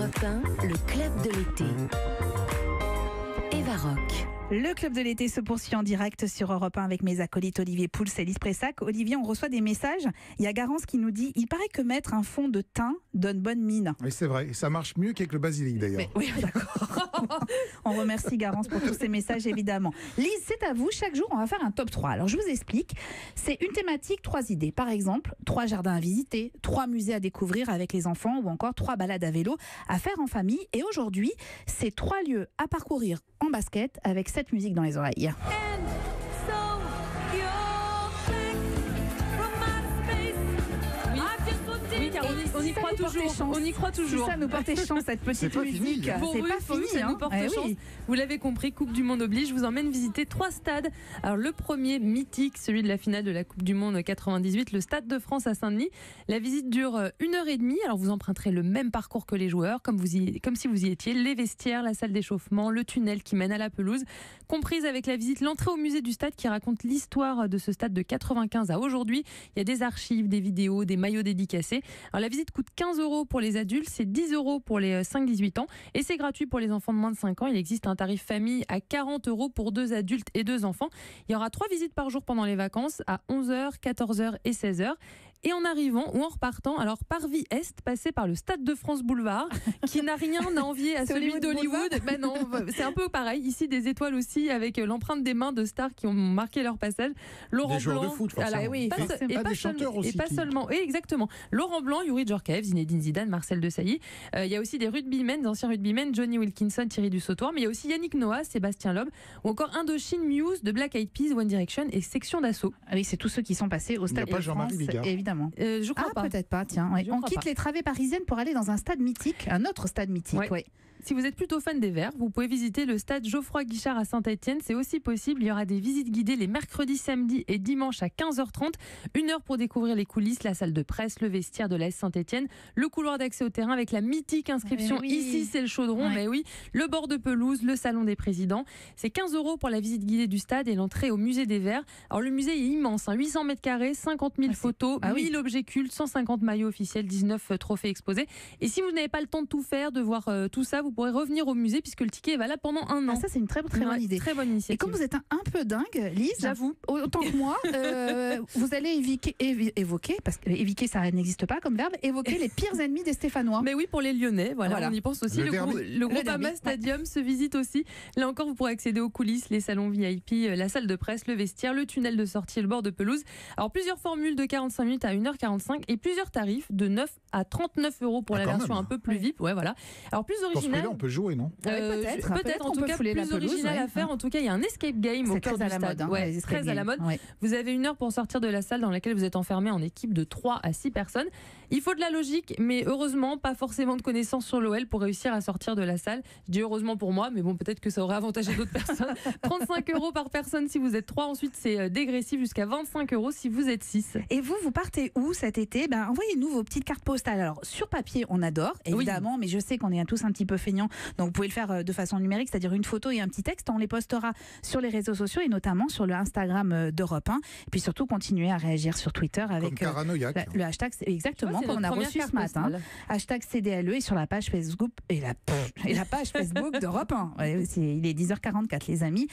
Europe 1, le club de l'été. Eva Rock. Le club de l'été se poursuit en direct sur Europe 1 avec mes acolytes Olivier Pouls et Lise Pressac. Olivier, on reçoit des messages. Il y a Garance qui nous dit « Il paraît que mettre un fond de thym donne bonne mine ». Oui, c'est vrai. Ça marche mieux qu'avec le basilic d'ailleurs. Mais, oui, d'accord. On remercie Garance pour tous ces messages, évidemment. Lise, c'est à vous. Chaque jour, on va faire un top 3. Alors, je vous explique. C'est une thématique, 3 idées. Par exemple, 3 jardins à visiter, 3 musées à découvrir avec les enfants ou encore 3 balades à vélo à faire en famille. Et aujourd'hui, c'est 3 lieux à parcourir en basket avec cette musique dans les oreilles. Oui, car on y croit toujours. On y croit toujours. Ça nous portait chance, cette petite musique. C'est pas fini, ça nous porte chance. Oui. Vous l'avez compris, Coupe du Monde oblige. Je vous emmène visiter 3 stades. Alors le premier, mythique, celui de la finale de la Coupe du Monde 98, le Stade de France à Saint-Denis. La visite dure 1h30. Alors vous emprunterez le même parcours que les joueurs, comme si vous y étiez. Les vestiaires, la salle d'échauffement, le tunnel qui mène à la pelouse. Comprise avec la visite, l'entrée au musée du stade qui raconte l'histoire de ce stade de 95 à aujourd'hui. Il y a des archives, des vidéos, des maillots dédicacés. Alors la visite coûte 15 € pour les adultes, c'est 10 € pour les 5-18 ans et c'est gratuit pour les enfants de moins de 5 ans. Il existe un tarif famille à 40 € pour 2 adultes et 2 enfants. Il y aura 3 visites par jour pendant les vacances à 11h, 14h et 16h. Et en arrivant ou en repartant, alors Parvis Est, passé par le Stade de France Boulevard, qui n'a rien à envier à celui d'Hollywood. Ben non, c'est un peu pareil. Ici, des étoiles aussi avec l'empreinte des mains de stars qui ont marqué leur passage. Laurent des joueurs Blanc, de foot, forcément. alors, oui, des chanteurs aussi. Et pas seulement. Oui, exactement. Laurent Blanc, Youri Djorkaeff, Zinedine Zidane, Marcel Desailly. Il y a aussi des rugbymen, des anciens rugbymen, Johnny Wilkinson, Thierry Dussautoir. Mais il y a aussi Yannick Noah, Sébastien Loeb, ou encore Indochine, Muse, de Black Eyed Peas, One Direction et Section d'Assaut. Ah oui, c'est tous ceux qui sont passés au Stade de France, évidemment. Je crois pas. Peut-être pas, tiens. Ouais. On quitte pas. les travées parisiennes pour aller dans un stade mythique, un autre stade mythique. Ouais. Ouais. Si vous êtes plutôt fan des Verts, vous pouvez visiter le stade Geoffroy-Guichard à Saint-Etienne. C'est aussi possible. Il y aura des visites guidées les mercredis, samedis et dimanches à 15h30. 1 heure pour découvrir les coulisses, la salle de presse, le vestiaire de l'AS Saint-Etienne, le couloir d'accès au terrain avec la mythique inscription Ici c'est le chaudron. Ouais. Mais oui, le bord de pelouse, le salon des présidents. C'est 15 € pour la visite guidée du stade et l'entrée au musée des Verts. Alors le musée est immense, 800 m², 50 000 photos, 1000 objets cultes, 150 maillots officiels, 19 trophées exposés. Et si vous n'avez pas le temps de tout faire, de voir tout ça, vous pourrez revenir au musée puisque le ticket est valable pendant 1 an. Ah, ça, c'est une très bonne idée. Très bonne initiative. Et comme vous êtes un peu dingue, Lise, j'avoue, autant que moi, vous allez évoquer, parce que éviquer ça n'existe pas comme verbe, évoquer les pires ennemis des Stéphanois. Mais oui, pour les Lyonnais, voilà. On y pense aussi. Le Groupama Stadium se visite aussi. Là encore, vous pourrez accéder aux coulisses, les salons VIP, la salle de presse, le vestiaire, le tunnel de sortie et le bord de pelouse. Alors plusieurs formules de 45 minutes à 1h45 et plusieurs tarifs de 9 à 39 € pour la version un peu plus VIP. Ouais, voilà. Alors plus original. Dans ce on peut jouer, non? Peut-être en tout cas plus original à faire. En tout cas, il y a un escape game au cœur du stade. Ouais, très à la mode. Vous avez 1 heure pour sortir de la salle dans laquelle vous êtes enfermé en équipe de 3 à 6 personnes. Il faut de la logique, mais heureusement, pas forcément de connaissances sur l'OL pour réussir à sortir de la salle. Je dis heureusement pour moi, mais bon, peut-être que ça aurait avantagé d'autres personnes. 35 € par personne si vous êtes 3. Ensuite, c'est dégressif jusqu'à 25 € si vous êtes 6. Et vous partez où cet été? Envoyez-nous vos petites cartes postales. Alors, sur papier, on adore, évidemment, mais je sais qu'on est tous un petit peu feignants, donc vous pouvez le faire de façon numérique, c'est-à-dire une photo et un petit texte. On les postera sur les réseaux sociaux et notamment sur le Instagram d'Europe 1. Et puis surtout, continuez à réagir sur Twitter avec le hashtag, exactement, comme on a reçu ce matin. Hashtag CDLE et sur la page Facebook et la page Facebook d'Europe 1. Ouais, il est 10h44, les amis.